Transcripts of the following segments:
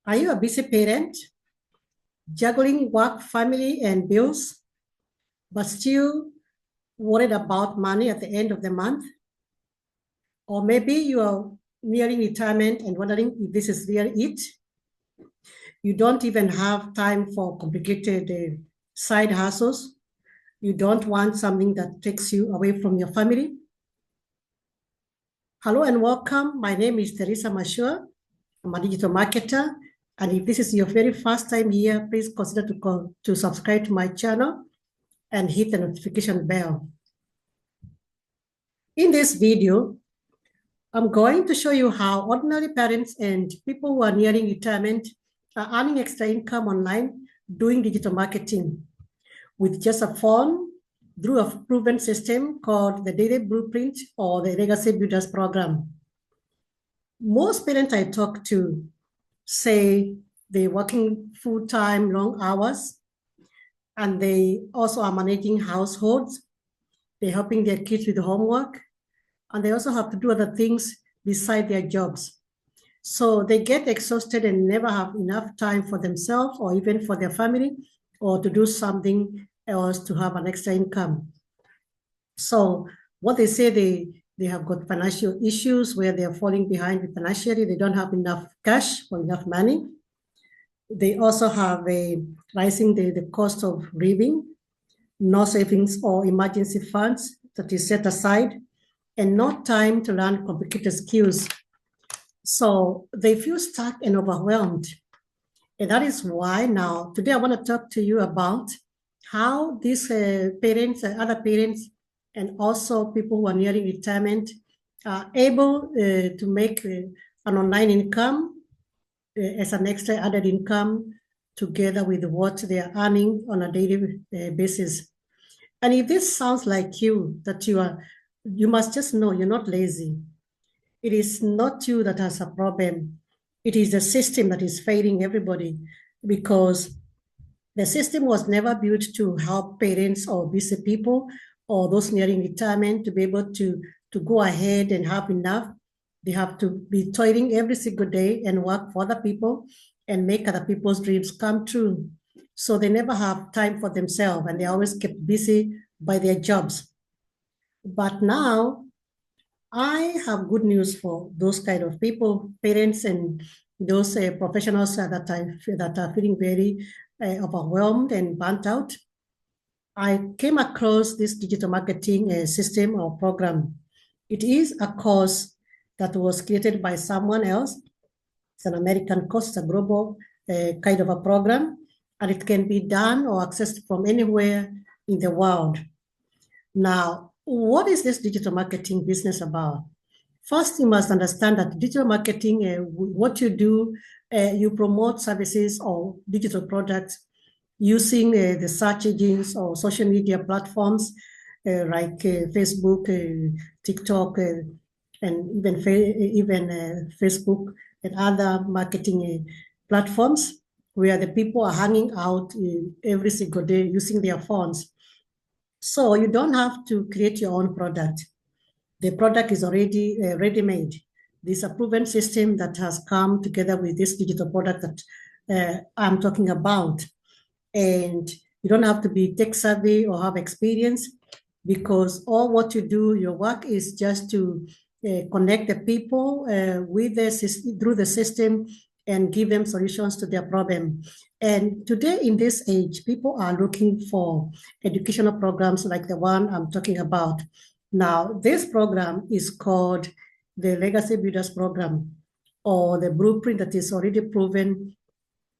Are you a busy parent, juggling work, family, and bills, but still worried about money at the end of the month? Or maybe you are nearing retirement and wondering if this is really it. You don't even have time for complicated side hustles. You don't want something that takes you away from your family. Hello and welcome. My name is Teresa Mashua. I'm a digital marketer. And if this is your very first time here, please consider to subscribe to my channel and hit the notification bell. In this video, I'm going to show you how ordinary parents and people who are nearing retirement are earning extra income online doing digital marketing with just a phone through a proven system called the Daily Blueprint or the Legacy Builders Program. Most parents I talk to say they're working full-time, long hours, and they also are managing households. They're helping their kids with homework, and they also have to do other things beside their jobs. So they get exhausted and never have enough time for themselves or even for their family or to do something else to have an extra income. So what they say, they have got financial issues where they are falling behind financially. They don't have enough cash or enough money. They also have a rising the cost of living, no savings or emergency funds that is set aside, and no time to learn complicated skills. So they feel stuck and overwhelmed. And that is why now, today I want to talk to you about how these parents and other parents and also people who are nearing retirement are able to make an online income as an extra added income together with what they are earning on a daily basis. And if this sounds like you, that you must just know you're not lazy. It is not you that has a problem. It is the system that is failing everybody because the system was never built to help parents or busy people or those nearing retirement to be able to go ahead and have enough. They have to be toiling every single day and work for other people and make other people's dreams come true. So they never have time for themselves and they always kept busy by their jobs. But now I have good news for those kind of people, parents and those professionals that are feeling very overwhelmed and burnt out. I came across this digital marketing system or program. It is a course that was created by someone else. It's an American course, it's a global kind of a program, and it can be done or accessed from anywhere in the world. Now, what is this digital marketing business about? First, you must understand that digital marketing, what you do, you promote services or digital products using the search engines or social media platforms like Facebook, TikTok, and even Facebook and other marketing platforms where the people are hanging out every single day using their phones. So you don't have to create your own product. The product is already ready-made. This is a proven system that has come together with this digital product that I'm talking about. And you don't have to be tech savvy or have experience because all what you do, your work is just to connect the people with the system, through the system and give them solutions to their problem. And today in this age, people are looking for educational programs like the one I'm talking about. Now, this program is called the Legacy Builders Program or the blueprint that is already proven.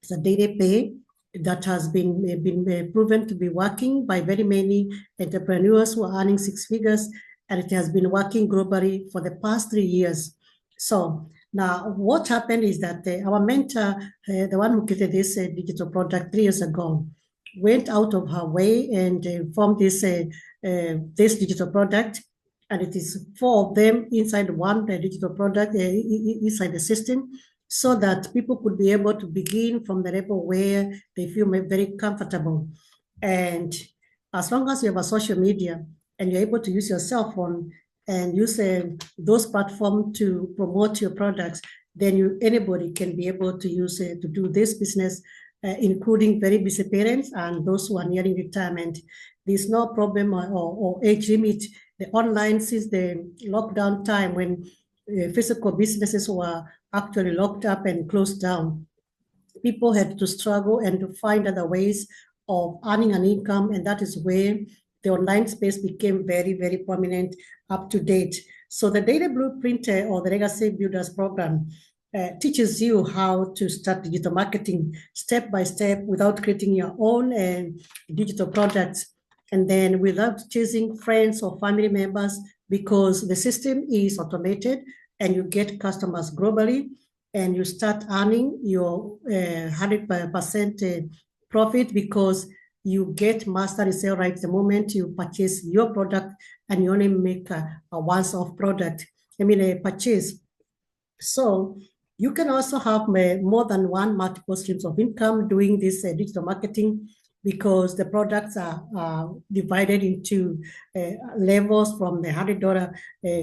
It's a daily pay that has been proven to be working by very many entrepreneurs who are earning six figures, and it has been working globally for the past 3 years. So now what happened is that our mentor, the one who created this digital product 3 years ago, went out of her way and formed this digital product, and it is 4 of them inside one digital product inside the system, so that people could be able to begin from the level where they feel very comfortable. And as long as you have a social media and you're able to use your cell phone and use those platforms to promote your products, then anybody can be able to use it to do this business, including very busy parents and those who are nearing retirement. There's no problem or age limit. The online, since the lockdown time when physical businesses were actually locked up and closed down, people had to struggle and to find other ways of earning an income, and that is where the online space became very, very prominent, up to date. So the Data Blueprint or the Legacy Builders Program teaches you how to start digital marketing step by step without creating your own digital products, and then without chasing friends or family members, because the system is automated and you get customers globally, and you start earning your 100% profit, because you get master resale rights the moment you purchase your product, and you only make a once-off product, a purchase. So you can also have more than one multiple streams of income doing this digital marketing, because the products are divided into levels from the $100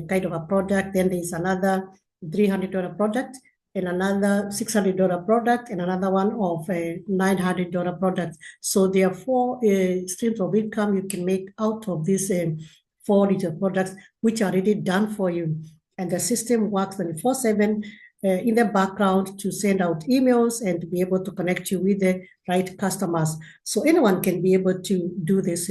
kind of a product. Then there's another $300 product, and another $600 product, and another one of a $900 product. So there are four streams of income you can make out of these four digital products, which are already done for you. And the system works 24/7 in the background to send out emails and to be able to connect you with the right customers. So anyone can be able to do this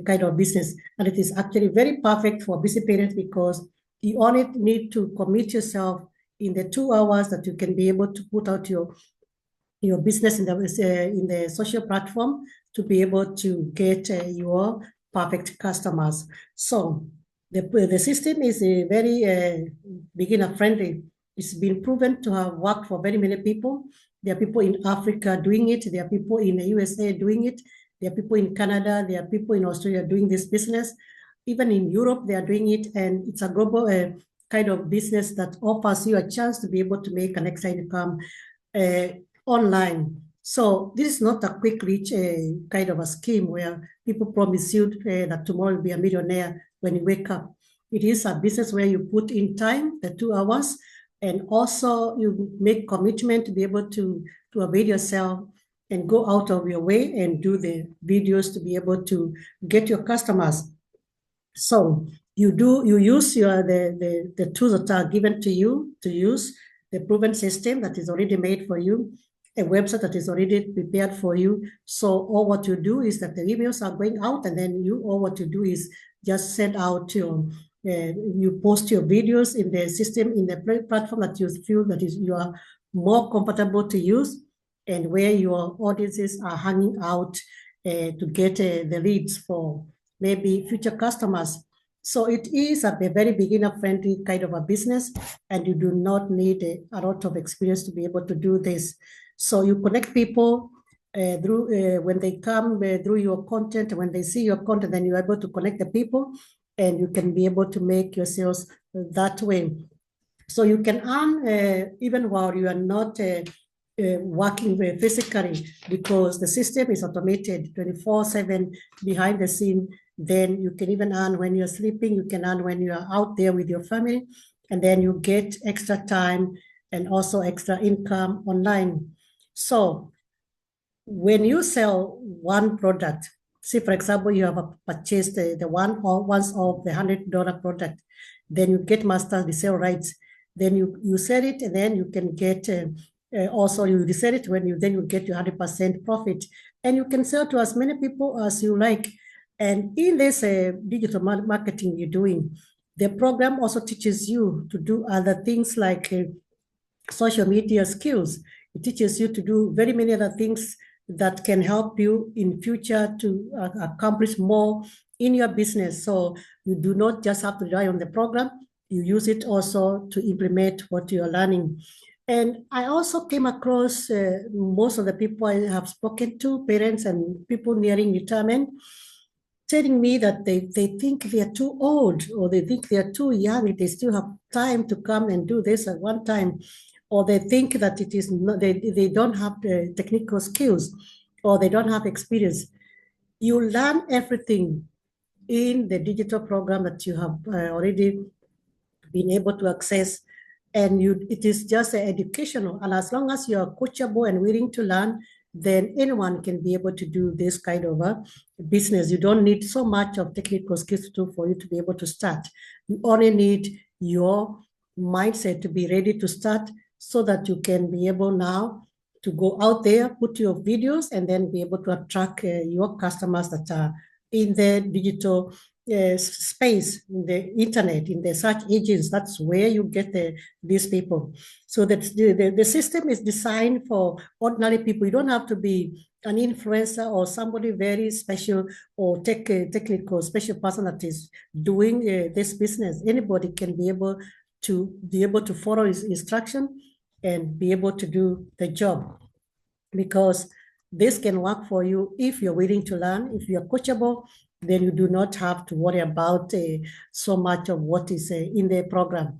kind of business. And it is actually very perfect for busy parents, because you only need to commit yourself in the 2 hours that you can be able to put out your business in the social platform to be able to get your perfect customers. So the system is a very beginner friendly. It's been proven to have worked for very many people. There are people in Africa doing it. There are people in the USA doing it. There are people in Canada. There are people in Australia doing this business. Even in Europe, they are doing it. And it's a global kind of business that offers you a chance to be able to make an extra income online. So this is not a quick reach kind of a scheme where people promise you that tomorrow you'll be a millionaire when you wake up. It is a business where you put in time, the 2 hours, and also you make commitment to be able to avail yourself and go out of your way and do the videos to be able to get your customers. So you use the tools that are given to you to use, the proven system that is already made for you, a website that is already prepared for you. So all what you do is that the emails are going out, and then all what you do is just send out you post your videos in the system, in the platform that you feel that you are more comfortable to use, and where your audiences are hanging out to get the leads for maybe future customers. So it is a very beginner-friendly kind of a business, and you do not need a lot of experience to be able to do this. So you connect people through when they come through your content. When they see your content, then you're able to connect the people, and you can be able to make your sales that way. So you can earn even while you are not working physically, because the system is automated 24/7 behind the scene. Then you can even earn when you're sleeping. You can earn when you are out there with your family, and then you get extra time and also extra income online. So when you sell one product, say for example, you have purchased the once of the $100 product, then you get master resale rights. Then you sell it, and then you can get also you resell it when you get your 100% profit, and you can sell to as many people as you like. And in this digital marketing you're doing, the program also teaches you to do other things like social media skills. It teaches you to do very many other things that can help you in future to accomplish more in your business. So you do not just have to rely on the program, you use it also to implement what you're learning. And I also came across most of the people I have spoken to, parents and people nearing retirement, telling me that they think they are too old, or they think they are too young, they still have time to come and do this at one time, or they think that it is not, they don't have the technical skills, or they don't have experience. You learn everything in the digital program that you have already been able to access. and it is just educational. And as long as you're coachable and willing to learn, then anyone can be able to do this kind of a business. You don't need so much of technical skills for you to be able to start. You only need your mindset to be ready to start so that you can be able now to go out there, put your videos, and then be able to attract your customers that are in the digital space, in the internet, in the search engines. That's where you get these people. So that the system is designed for ordinary people. You don't have to be an influencer or somebody very special or technical special person that is doing this business. Anybody can be able to follow his instruction and be able to do the job, because this can work for you if you're willing to learn. If you're coachable, then you do not have to worry about so much of what is in the program.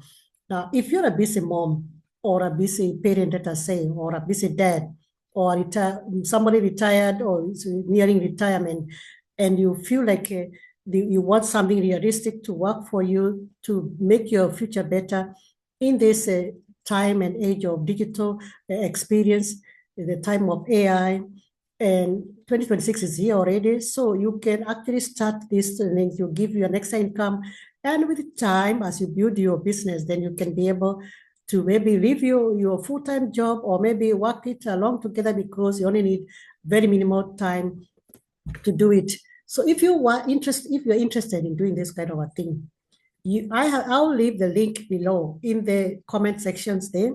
Now, if you're a busy mom or a busy parent, let us say, or a busy dad, or somebody retired or is nearing retirement, and you feel like you want something realistic to work for you to make your future better in this time and age of digital experience, the time of AI, and 2026 is here already. So you can actually start these things, you give you an extra income. And with time, as you build your business, then you can be able to maybe leave your full-time job or maybe work it along together, because you only need very minimal time to do it. So if you're interested in doing this kind of a thing, I'll leave the link below in the comment sections there,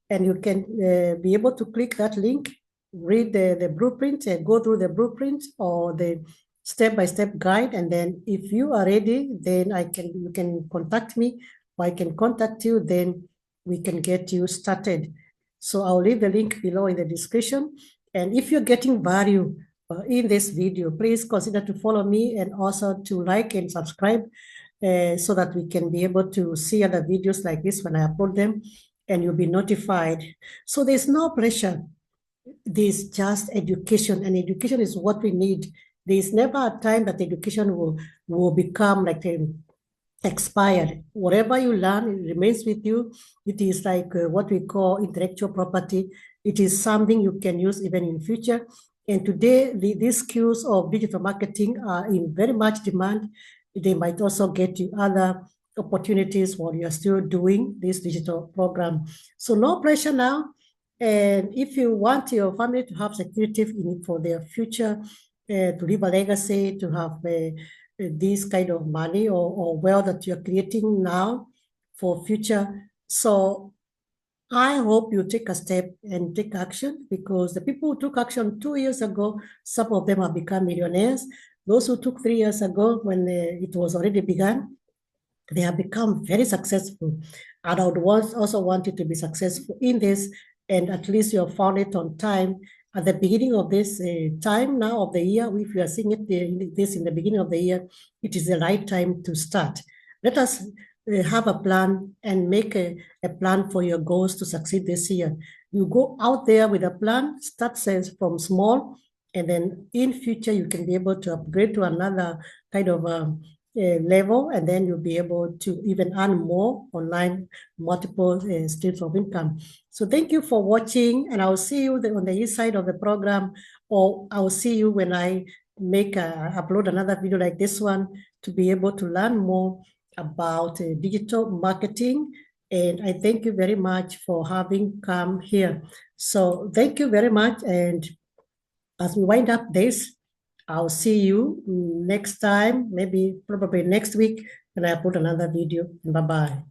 and you can be able to click that link, read the blueprint, go through the blueprint or the step-by-step guide. And then if you are ready, then you can contact me, or I can contact you, then we can get you started. So I'll leave the link below in the description. And if you're getting value in this video, please consider to follow me and also to like and subscribe so that we can be able to see other videos like this when I upload them, and you'll be notified. So there's no pressure. There's just education, and education is what we need. There's never a time that education will become like expired. Whatever you learn, it remains with you. It is like what we call intellectual property. It is something you can use even in future. And today, these skills of digital marketing are in very much demand. They might also get you other opportunities while you're still doing this digital program. So no pressure now. And if you want your family to have security for their future, to leave a legacy, to have this kind of money or wealth that you're creating now for future. So I hope you take a step and take action, because the people who took action 2 years ago, some of them have become millionaires. Those who took 3 years ago, when it was already begun, they have become very successful. And I would also want you to be successful in this, and at least you have found it on time. At the beginning of this time now of the year, if you are seeing this in the beginning of the year, it is the right time to start. Let us have a plan and make a plan for your goals to succeed this year. You go out there with a plan, start from small, and then in future you can be able to upgrade to another kind of level, and then you'll be able to even earn more online, multiple streams of income. So thank you for watching, and I'll see you on the east side of the program, or I'll see you when I upload another video like this one, to be able to learn more about digital marketing. And I thank you very much for having come here. So thank you very much. And as we wind up this, I'll see you next time, maybe probably next week, when I put another video. Bye-bye.